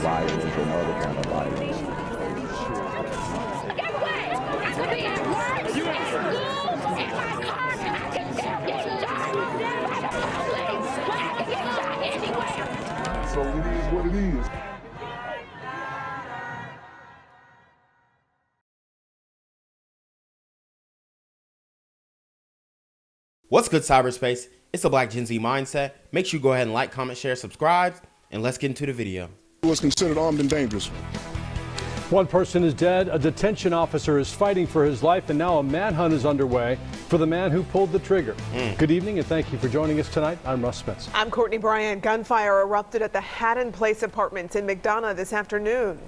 violence and other kind of violence. Get away! I could be at work, at school, in my car, I can still get shot by the police, but I can get shot anywhere. So it is what it is. What's good, cyberspace? It's the Black Gen Z Mindset. Make sure you go ahead and like, comment, share, subscribe, and let's get into the video. It was considered armed and dangerous. One person is dead, a detention officer is fighting for his life, and now a manhunt is underway for the man who pulled the trigger. Good evening, and thank you for joining us tonight. I'm Russ Spence. I'm Courtney Bryant. Gunfire erupted at the Haddon Place Apartments in McDonough this afternoon.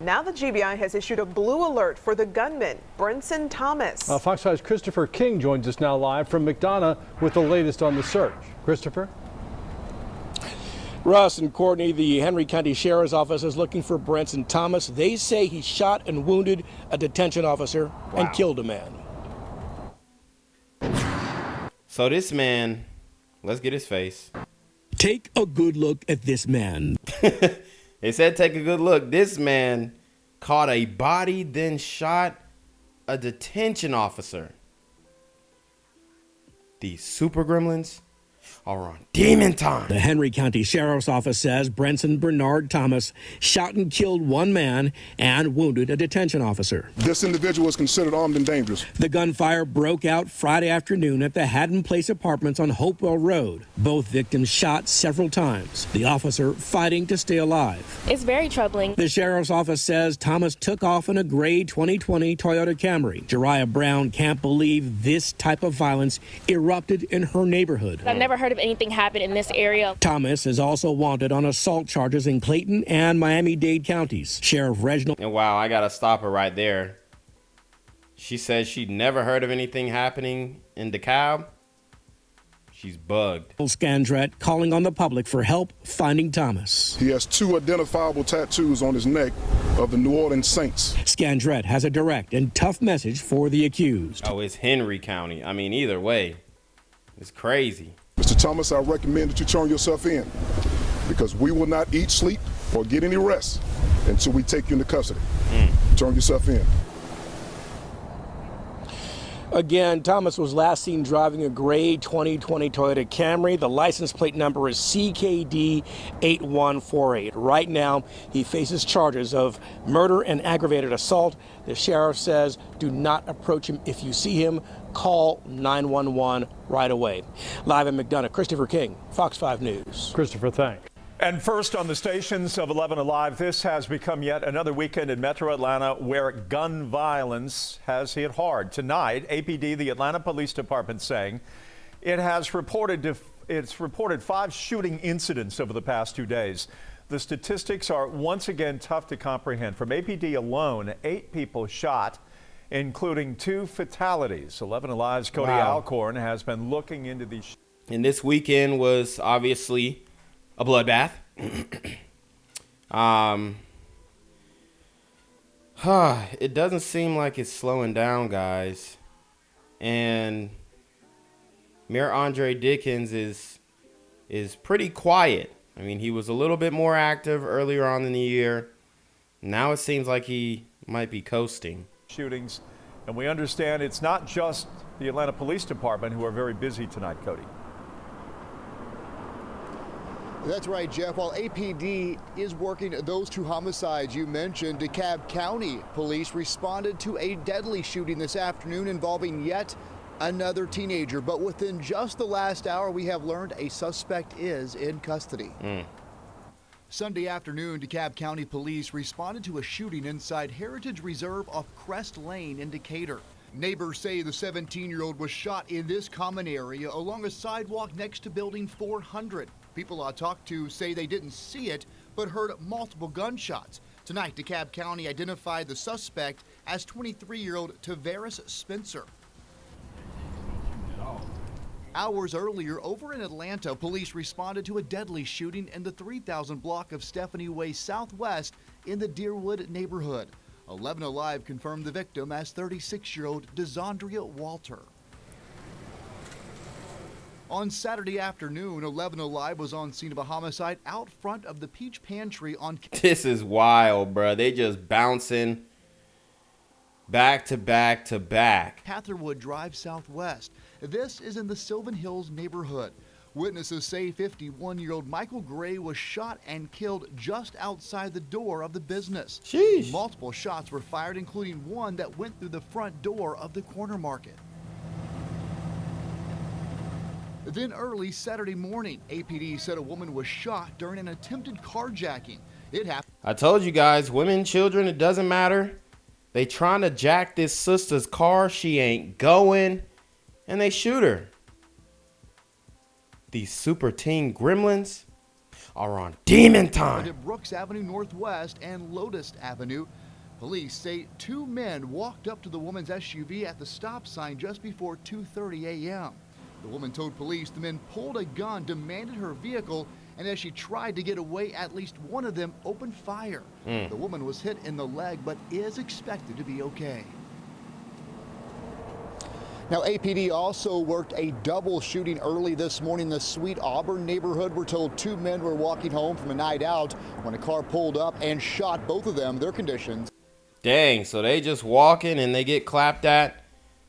Now the GBI has issued a blue alert for the gunman, Brenson Thomas. Fox 5's Christopher King joins us now live from McDonough with the latest on the search. Christopher? Russ and Courtney, the Henry County Sheriff's Office is looking for Brenson Thomas. They say he shot and wounded a detention officer and killed a man. So this man, let's get his face. Take a good look at this man. They said take a good look. This man caught a body, then shot a detention officer. These super gremlins are on demon time. The Henry County Sheriff's Office says Brenson Bernard Thomas shot and killed one man and wounded a detention officer. This individual is considered armed and dangerous. The gunfire broke out Friday afternoon at the Haddon Place Apartments on Hopewell Road. Both victims shot several times, the officer fighting to stay alive. It's very troubling. The Sheriff's Office says Thomas took off in a gray 2020 Toyota Camry. Jariah Brown can't believe this type of violence erupted in her neighborhood. I've never heard of anything happen in this area. Thomas is also wanted on assault charges in Clayton and Miami-Dade counties. Sheriff Reginald. And wow, I gotta stop her right there. She says she'd never heard of anything happening in DeKalb. She's bugged. Scandrett calling on the public for help finding Thomas. He has 2 identifiable tattoos on his neck of the New Orleans Saints. Scandrett has a direct and tough message for the accused. Oh, it's Henry County. I mean, either way, it's crazy. Mr. Thomas, I recommend that you turn yourself in because we will not eat, sleep, or get any rest until we take you into custody. Turn yourself in. Again, Thomas was last seen driving a gray 2020 Toyota Camry. The license plate number is CKD 8148. Right now, he faces charges of murder and aggravated assault. The sheriff says do not approach him. If you see him, call 911 right away. Live in McDonough, Christopher King, Fox 5 News. Christopher, thanks. And first on the stations of 11 Alive, this has become yet another weekend in Metro Atlanta where gun violence has hit hard. Tonight, APD, the Atlanta Police Department, saying it's reported 5 shooting incidents over the past 2 days. The statistics are once again tough to comprehend. From APD alone, 8 people shot, including 2 fatalities. 11 Alive's Cody Alcorn has been looking into these. And this weekend was obviously a bloodbath. It doesn't seem like it's slowing down, guys. And Mayor Andre Dickens is pretty quiet. I mean, he was a little bit more active earlier on in the year. Now it seems like he might be coasting. Shootings, and we understand it's not just the Atlanta Police Department who are very busy tonight, Cody. That's right, Jeff. While APD is working those 2 homicides you mentioned, DeKalb County Police responded to a deadly shooting this afternoon involving yet another teenager. But within just the last hour, we have learned a suspect is in custody. Sunday afternoon, DeKalb County Police responded to a shooting inside Heritage Reserve off Crest Lane in Decatur. Neighbors say the 17-year-old was shot in this common area along a sidewalk next to Building 400. People I talked to say they didn't see it, but heard multiple gunshots. Tonight, DeKalb County identified the suspect as 23-year-old Tavares Spencer. Hours earlier, over in Atlanta, police responded to a deadly shooting in the 3000 block of Stephanie Way Southwest in the Deerwood neighborhood. 11 Alive confirmed the victim as 36-year-old DeSandria Walter. On Saturday afternoon, 11 Alive was on scene of a homicide out front of the Peach Pantry on... This is wild, bro. They just bouncing back to back to back. Catherwood Drive Southwest. This is in the Sylvan Hills neighborhood. Witnesses say 51-year-old Michael Gray was shot and killed just outside the door of the business. Sheesh. Multiple shots were fired, including one that went through the front door of the corner market. Then early Saturday morning, APD said a woman was shot during an attempted carjacking. It happened. I told you guys, women, children, it doesn't matter. They trying to jack this sister's car. She ain't going, and they shoot her. These super teen gremlins are on demon time. At Brooks Avenue Northwest and Lotus Avenue, police say two men walked up to the woman's SUV at the stop sign just before 2:30 a.m. The woman told police the men pulled a gun, demanded her vehicle, and as she tried to get away, at least one of them opened fire. The woman was hit in the leg, but is expected to be okay. Now, APD also worked a double shooting early this morning in the Sweet Auburn neighborhood. We're told two men were walking home from a night out when a car pulled up and shot both of them. Their conditions. Dang, so they just walking and they get clapped at.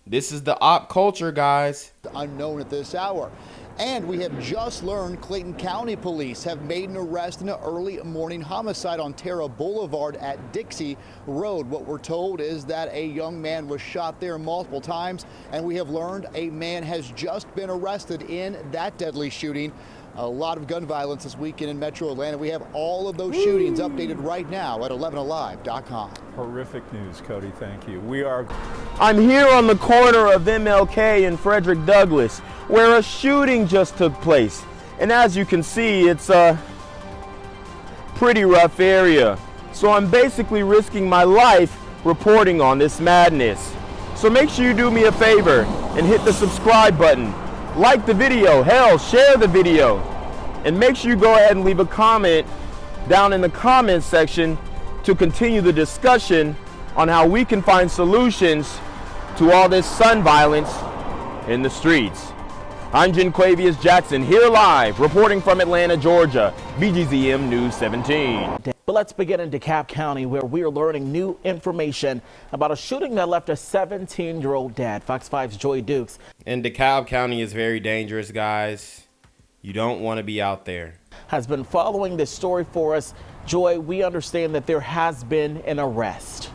This is the op culture, guys. Unknown at this hour. And we have just learned Clayton County police have made an arrest in an early morning homicide on Terra Boulevard at Dixie Road. What we're told is that a young man was shot there multiple times, and we have learned a man has just been arrested in that deadly shooting. A lot of gun violence this weekend in Metro Atlanta. We have all of those shootings updated right now at 11alive.com. Horrific news, Cody. Thank you. I'm here on the corner of MLK and Frederick Douglass, where a shooting just took place. And as you can see, it's a pretty rough area. So I'm basically risking my life reporting on this madness. So make sure you do me a favor and hit the subscribe button. Like the video, hell, share the video. And make sure you go ahead and leave a comment down in the comments section to continue the discussion on how we can find solutions to all this son violence in the streets. I'm Jenquavius Jackson, here live, reporting from Atlanta, Georgia, BGZM News 17. But let's begin in DeKalb County, where we are learning new information about a shooting that left a 17-year-old dead. Fox 5's Joy Dukes. And DeKalb County is very dangerous, guys. You don't want to be out there. Has been following this story for us. Joy, we understand that there has been an arrest.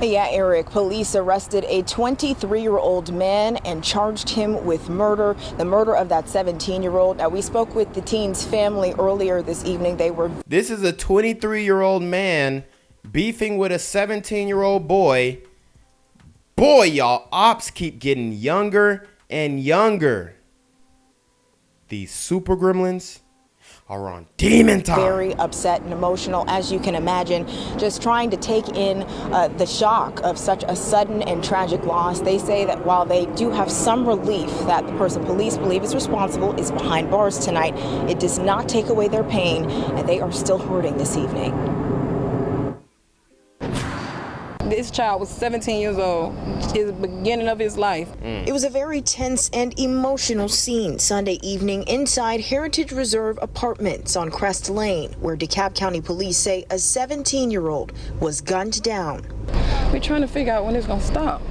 Yeah, Eric, police arrested a 23-year-old man and charged him with murder, the murder of that 17-year-old. Now, we spoke with the teen's family earlier this evening. This is a 23-year-old man beefing with a 17-year-old boy. Boy, y'all, ops keep getting younger and younger. These super gremlins are on demon time. Very upset and emotional, as you can imagine, just trying to take in the shock of such a sudden and tragic loss. They say that while they do have some relief that the person police believe is responsible is behind bars tonight, it does not take away their pain, and they are still hurting this evening. This child was 17 years old. It's the beginning of his life. It was a very tense and emotional scene Sunday evening inside Heritage Reserve Apartments on Crest Lane, where DeKalb County police say a 17-year-old was gunned down. We're trying to figure out when it's going to stop.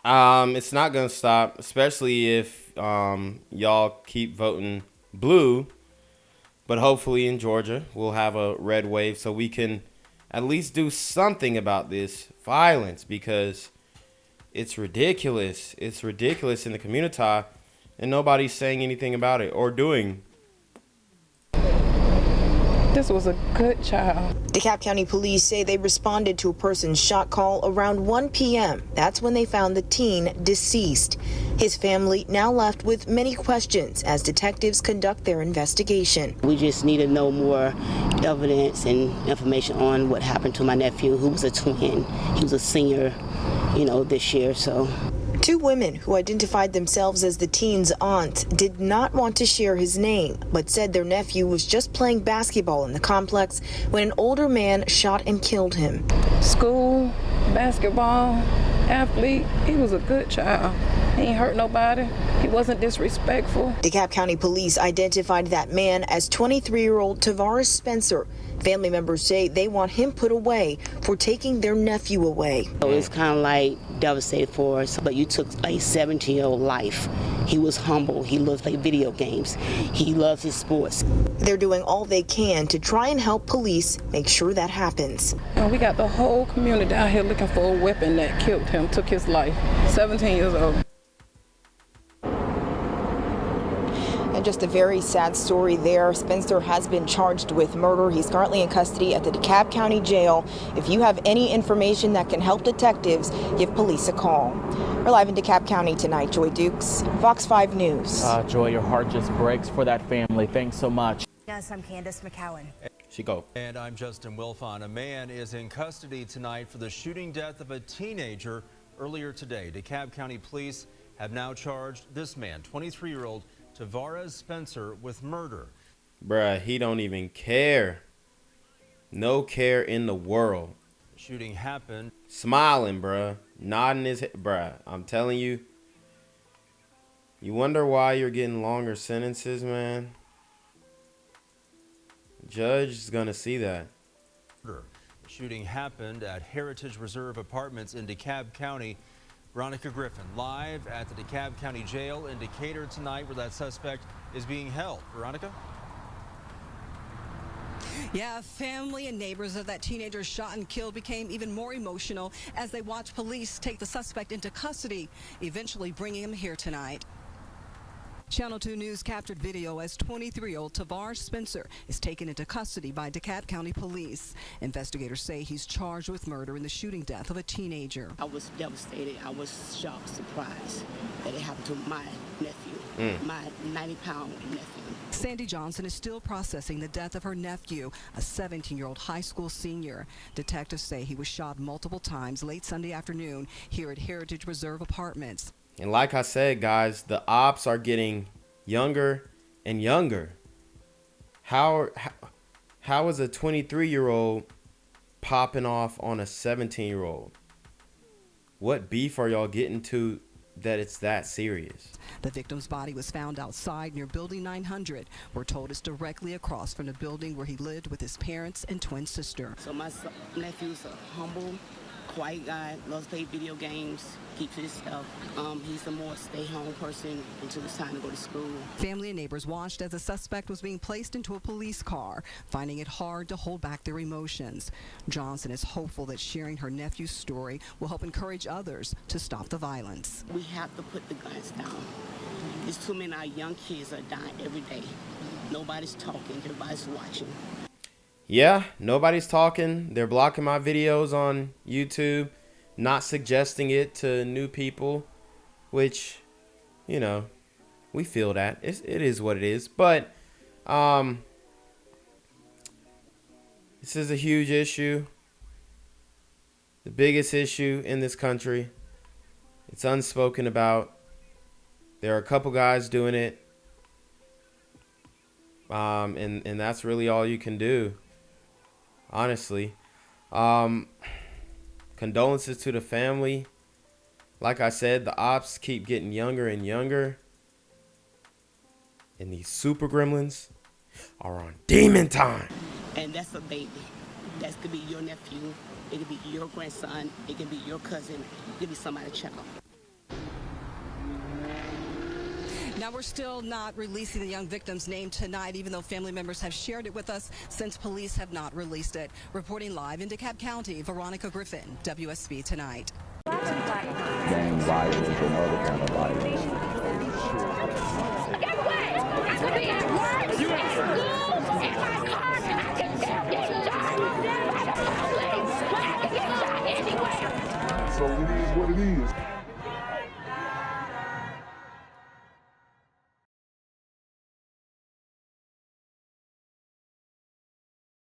It's not going to stop, especially if y'all keep voting blue. But hopefully in Georgia, we'll have a red wave so we can at least do something about this violence, because it's ridiculous. It's ridiculous in the community, and nobody's saying anything about it or doing. This was a good child. DeKalb County police say they responded to a person's shot call around 1 p.m. That's when they found the teen deceased. His family now left with many questions as detectives conduct their investigation. We just need to know more evidence and information on what happened to my nephew, who was a twin. He was a senior, this year, so. Two women who identified themselves as the teen's aunts did not want to share his name, but said their nephew was just playing basketball in the complex when an older man shot and killed him. School, basketball, athlete, he was a good child. He ain't hurt nobody. He wasn't disrespectful. DeKalb County Police identified that man as 23-year-old Tavares Spencer. Family members say they want him put away for taking their nephew away. So it's kind of like devastating for us, but you took a 17-year-old life. He was humble. He loves to play video games. He loves his sports. They're doing all they can to try and help police make sure that happens. And we got the whole community out here looking for a weapon that killed him, took his life. 17 years old. And just a very sad story there. Spencer has been charged with murder. He's currently in custody at the DeKalb County Jail. If you have any information that can help detectives, give police a call. We're live in DeKalb County tonight. Joy Dukes, Fox 5 News. Joy, your heart just breaks for that family. Thanks so much. Yes, I'm Candace McCowan. And I'm Justin Wilfon. A man is in custody tonight for the shooting death of a teenager earlier today. DeKalb County Police have now charged this man, 23-year-old Tavares Spencer, with murder. Bruh, he don't even care. No care in the world. The shooting happened. Smiling, bruh. Nodding his head. Bruh, I'm telling you. You wonder why you're getting longer sentences, man? Judge is gonna see that. The shooting happened at Heritage Reserve Apartments in DeKalb County. Veronica Griffin live at the DeKalb County Jail in Decatur tonight, where that suspect is being held. Veronica? Yeah, family and neighbors of that teenager shot and killed became even more emotional as they watched police take the suspect into custody, eventually bringing him here tonight. Channel 2 News captured video as 23-year-old Tavares Spencer is taken into custody by DeKalb County Police. Investigators say he's charged with murder in the shooting death of a teenager. I was devastated. I was shocked, surprised that it happened to my nephew, my 90-pound nephew. Sandy Johnson is still processing the death of her nephew, a 17-year-old high school senior. Detectives say he was shot multiple times late Sunday afternoon here at Heritage Reserve Apartments. And like I said, guys, the ops are getting younger and younger. How is a 23-year-old popping off on a 17-year-old? What beef are y'all getting to that it's that serious? The victim's body was found outside near Building 900. We're told it's directly across from the building where he lived with his parents and twin sister. So my nephew's a humble, quiet guy, loves to play video games, keeps to himself. He's a more stay-home person until it's time to go to school. Family and neighbors watched as the suspect was being placed into a police car, finding it hard to hold back their emotions. Johnson is hopeful that sharing her nephew's story will help encourage others to stop the violence. We have to put the guns down. There's too many of our young kids are dying every day. Nobody's talking, everybody's watching. Yeah, nobody's talking. They're blocking my videos on YouTube, not suggesting it to new people, which, you know, we feel that. It is what it is. But this is a huge issue. The biggest issue in this country. It's unspoken about. There are a couple guys doing it. And that's really all you can do. Honestly, condolences to the family. Like I said, the ops keep getting younger and younger. And these super gremlins are on demon time. And that's a baby. That could be your nephew. It could be your grandson. It could be your cousin. It could be somebody's child. Now, we're still not releasing the young victim's name tonight, even though family members have shared it with us since police have not released it. Reporting live in DeKalb County, Veronica Griffin, WSB Tonight. Gang violence and other kind of violence. Get away! I could be at work, at school,